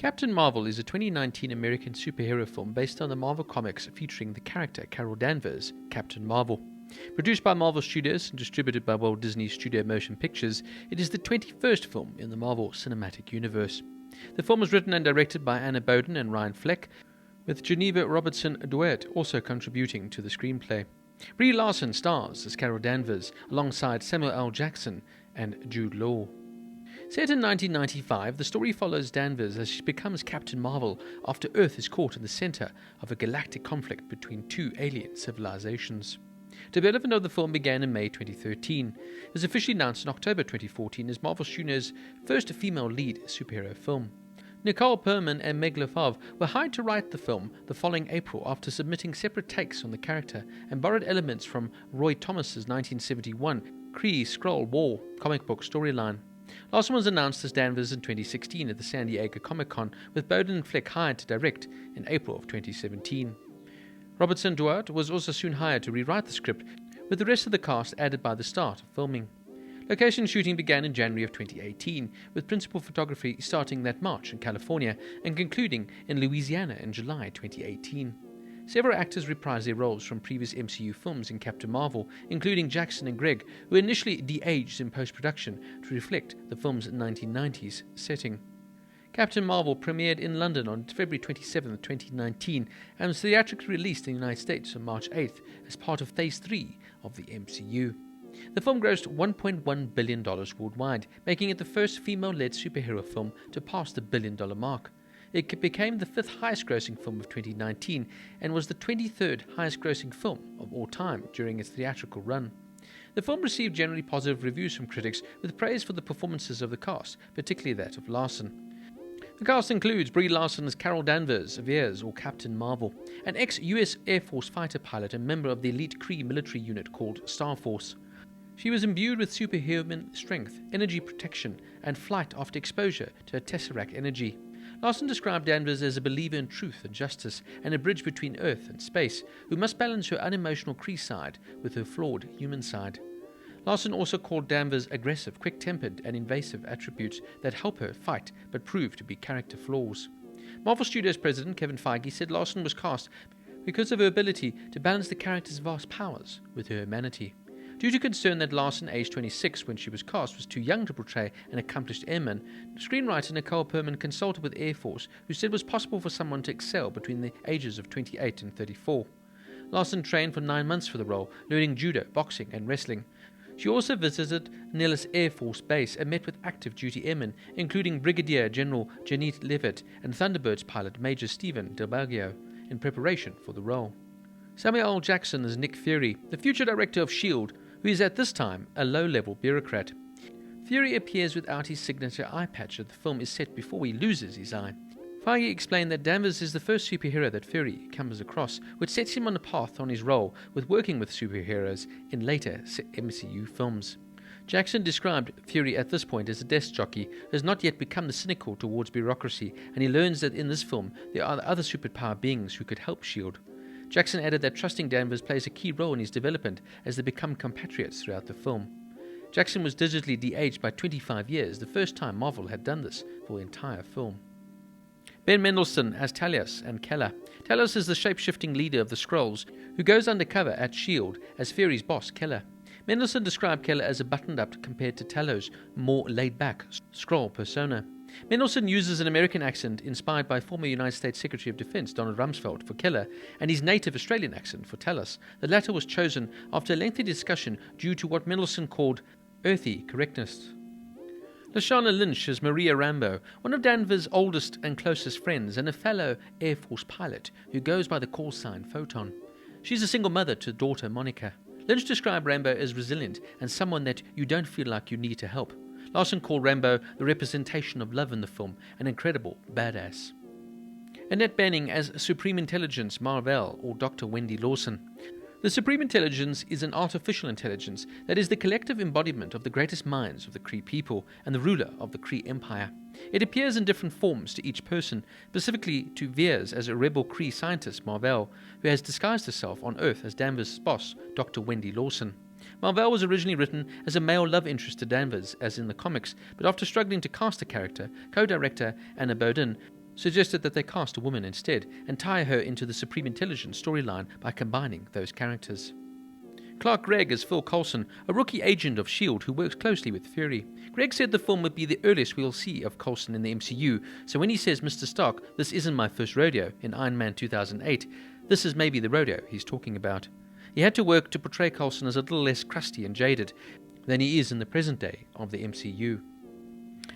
Captain Marvel is a 2019 American superhero film based on the Marvel Comics featuring the character Carol Danvers, Captain Marvel. Produced by Marvel Studios and distributed by Walt Disney Studio Motion Pictures, it is the 21st film in the Marvel Cinematic Universe. The film was written and directed by Annette Boden and Ryan Fleck, with Geneva Robertson-Dworet also contributing to the screenplay. Brie Larson stars as Carol Danvers alongside Samuel L. Jackson and Jude Law. Set in 1995, the story follows Danvers as she becomes Captain Marvel after Earth is caught in the center of a galactic conflict between two alien civilizations. Development of the film began in May 2013. It was officially announced in October 2014 as Marvel Studios' first female lead superhero film. Nicole Perman and Meg LeFauve were hired to write the film the following April after submitting separate takes on the character and borrowed elements from Roy Thomas's 1971 Kree-Skrull War comic book storyline. Larson was announced as Danvers in 2016 at the San Diego Comic-Con, with Boden and Fleck hired to direct in April of 2017. Robertson-Dworet was also soon hired to rewrite the script, with the rest of the cast added by the start of filming. Location shooting began in January of 2018, with principal photography starting that March in California and concluding in Louisiana in July 2018. Several actors reprised their roles from previous MCU films in Captain Marvel, including Jackson and Gregg, who initially de-aged in post-production to reflect the film's 1990s setting. Captain Marvel premiered in London on February 27, 2019, and was theatrically released in the United States on March 8th as part of Phase 3 of the MCU. The film grossed $1.1 billion worldwide, making it the first female-led superhero film to pass the billion-dollar mark. It became the fifth highest-grossing film of 2019 and was the 23rd highest-grossing film of all time during its theatrical run. The film received generally positive reviews from critics, with praise for the performances of the cast, particularly that of Larson. The cast includes Brie Larson as Carol Danvers, Veers or Captain Marvel, an ex-US Air Force fighter pilot and member of the elite Kree military unit called Star Force. She was imbued with superhuman strength, energy protection, and flight after exposure to a tesseract energy. Larson described Danvers as a believer in truth and justice and a bridge between Earth and space, who must balance her unemotional Kree side with her flawed human side. Larson also called Danvers aggressive, quick-tempered, and invasive attributes that help her fight but prove to be character flaws. Marvel Studios president Kevin Feige said Larson was cast because of her ability to balance the character's vast powers with her humanity. Due to concern that Larson, aged 26 when she was cast, was too young to portray an accomplished airman, screenwriter Nicole Perman consulted with Air Force, who said it was possible for someone to excel between the ages of 28 and 34. Larson trained for 9 months for the role, learning judo, boxing, and wrestling. She also visited Nellis Air Force Base and met with active duty airmen, including Brigadier General Janet Leavitt and Thunderbirds pilot Major Stephen DelBaggio, in preparation for the role. Samuel L. Jackson is Nick Fury, the future director of S.H.I.E.L.D., who is at this time a low-level bureaucrat. Fury appears without his signature eye patch as the film is set before he loses his eye. Feige explained that Danvers is the first superhero that Fury comes across, which sets him on a path on his role with working with superheroes in later MCU films. Jackson described Fury at this point as a desk jockey who has not yet become the cynical towards bureaucracy, and he learns that in this film there are other superpower beings who could help S.H.I.E.L.D. Jackson added that trusting Danvers plays a key role in his development as they become compatriots throughout the film. Jackson was digitally de-aged by 25 years, the first time Marvel had done this for the entire film. Ben Mendelsohn as Talos and Keller. Talos is the shape-shifting leader of the Skrulls, who goes undercover at S.H.I.E.L.D. as Fury's boss, Keller. Mendelsohn described Keller as a buttoned-up compared to Talos' more laid-back Skrull persona. Mendelsohn uses an American accent inspired by former United States Secretary of Defense Donald Rumsfeld for Keller and his native Australian accent for Talos. The latter was chosen after a lengthy discussion due to what Mendelsohn called earthy correctness. Lashana Lynch is Maria Rambo, one of Danvers' oldest and closest friends and a fellow Air Force pilot who goes by the call sign Photon. She's a single mother to daughter Monica. Lynch described Rambo as resilient and someone that you don't feel like you need to help. Larson called Rambo the representation of love in the film, an incredible badass. Annette Bening as Supreme Intelligence Marvel or Dr. Wendy Lawson. The Supreme Intelligence is an artificial intelligence that is the collective embodiment of the greatest minds of the Kree people and the ruler of the Kree Empire. It appears in different forms to each person, specifically to Veers as a rebel Kree scientist, Marvel, who has disguised herself on Earth as Danvers' boss, Dr. Wendy Lawson. Marvel was originally written as a male love interest to Danvers, as in the comics, but after struggling to cast the character, co-director Annette Bening suggested that they cast a woman instead and tie her into the Supreme Intelligence storyline by combining those characters. Clark Gregg as Phil Coulson, a rookie agent of S.H.I.E.L.D. who works closely with Fury. Gregg said the film would be the earliest we'll see of Coulson in the MCU, so when he says, "Mr. Stark, this isn't my first rodeo" in Iron Man 2008, this is maybe the rodeo he's talking about. He had to work to portray Coulson as a little less crusty and jaded than he is in the present day of the MCU.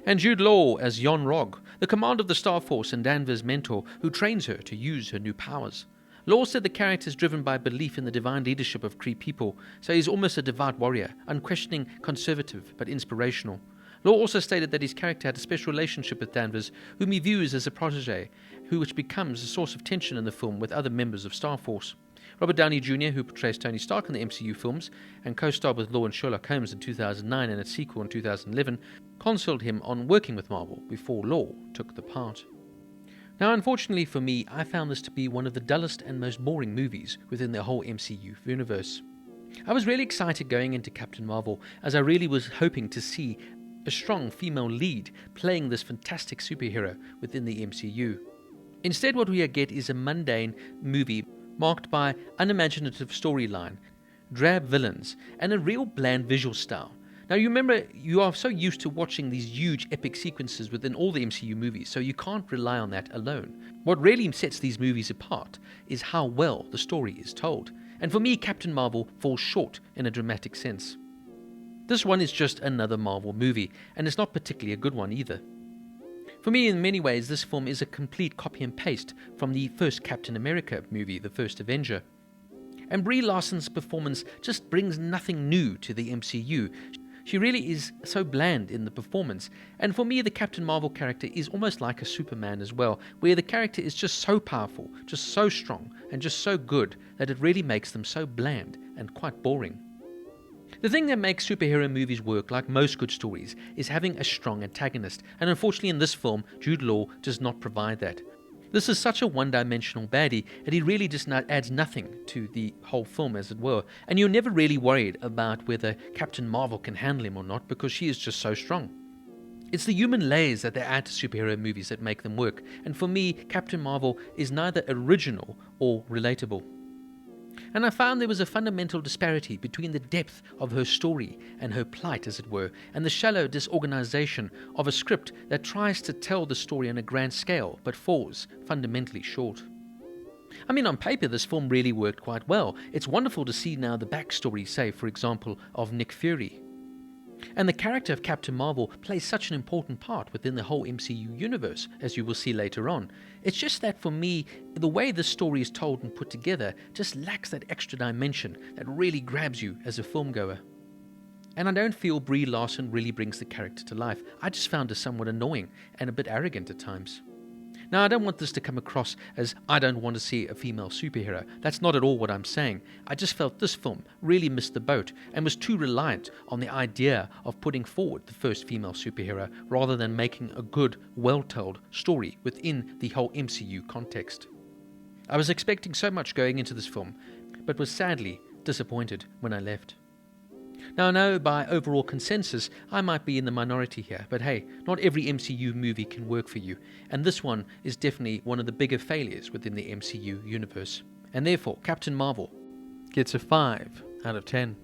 And Jude Law as Yon Rog, the commander of the Star Force and Danvers' mentor who trains her to use her new powers. Law said the character is driven by belief in the divine leadership of Kree people, so he's almost a devout warrior, unquestioning, conservative, but inspirational. Law also stated that his character had a special relationship with Danvers, whom he views as a protege, which becomes a source of tension in the film with other members of Star Force. Robert Downey Jr., who portrays Tony Stark in the MCU films and co-starred with Law in Sherlock Holmes in 2009 and its sequel in 2011, consoled him on working with Marvel before Law took the part. Now, unfortunately for me, I found this to be one of the dullest and most boring movies within the whole MCU universe. I was really excited going into Captain Marvel, as I really was hoping to see a strong female lead playing this fantastic superhero within the MCU. Instead, what we get is a mundane movie marked by unimaginative storyline, drab villains, and a real bland visual style. Now, you remember, you are so used to watching these huge epic sequences within all the MCU movies, so you can't rely on that alone. What really sets these movies apart is how well the story is told. And for me, Captain Marvel falls short in a dramatic sense. This one is just another Marvel movie, and it's not particularly a good one either. For me, in many ways, this film is a complete copy and paste from the first Captain America movie, The First Avenger. And Brie Larson's performance just brings nothing new to the MCU. She really is so bland in the performance, and for me the Captain Marvel character is almost like a Superman as well, where the character is just so powerful, just so strong, and just so good that it really makes them so bland and quite boring. The thing that makes superhero movies work, like most good stories, is having a strong antagonist, and unfortunately in this film, Jude Law does not provide that. This is such a one-dimensional baddie that he really just adds nothing to the whole film, as it were, and you're never really worried about whether Captain Marvel can handle him or not, because she is just so strong. It's the human layers that they add to superhero movies that make them work, and for me, Captain Marvel is neither original or relatable. And I found there was a fundamental disparity between the depth of her story and her plight, as it were, and the shallow disorganization of a script that tries to tell the story on a grand scale but falls fundamentally short. I mean, on paper, this film really worked quite well. It's wonderful to see now the backstory, say, for example, of Nick Fury. And the character of Captain Marvel plays such an important part within the whole MCU universe, as you will see later on. It's just that for me, the way this story is told and put together just lacks that extra dimension that really grabs you as a filmgoer. And I don't feel Brie Larson really brings the character to life. I just found her somewhat annoying and a bit arrogant at times. Now, I don't want this to come across as I don't want to see a female superhero. That's not at all what I'm saying. I just felt this film really missed the boat and was too reliant on the idea of putting forward the first female superhero rather than making a good, well-told story within the whole MCU context. I was expecting so much going into this film, but was sadly disappointed when I left. Now, I know by overall consensus, I might be in the minority here, but hey, not every MCU movie can work for you, and this one is definitely one of the bigger failures within the MCU universe. And therefore, Captain Marvel gets a 5 out of 10.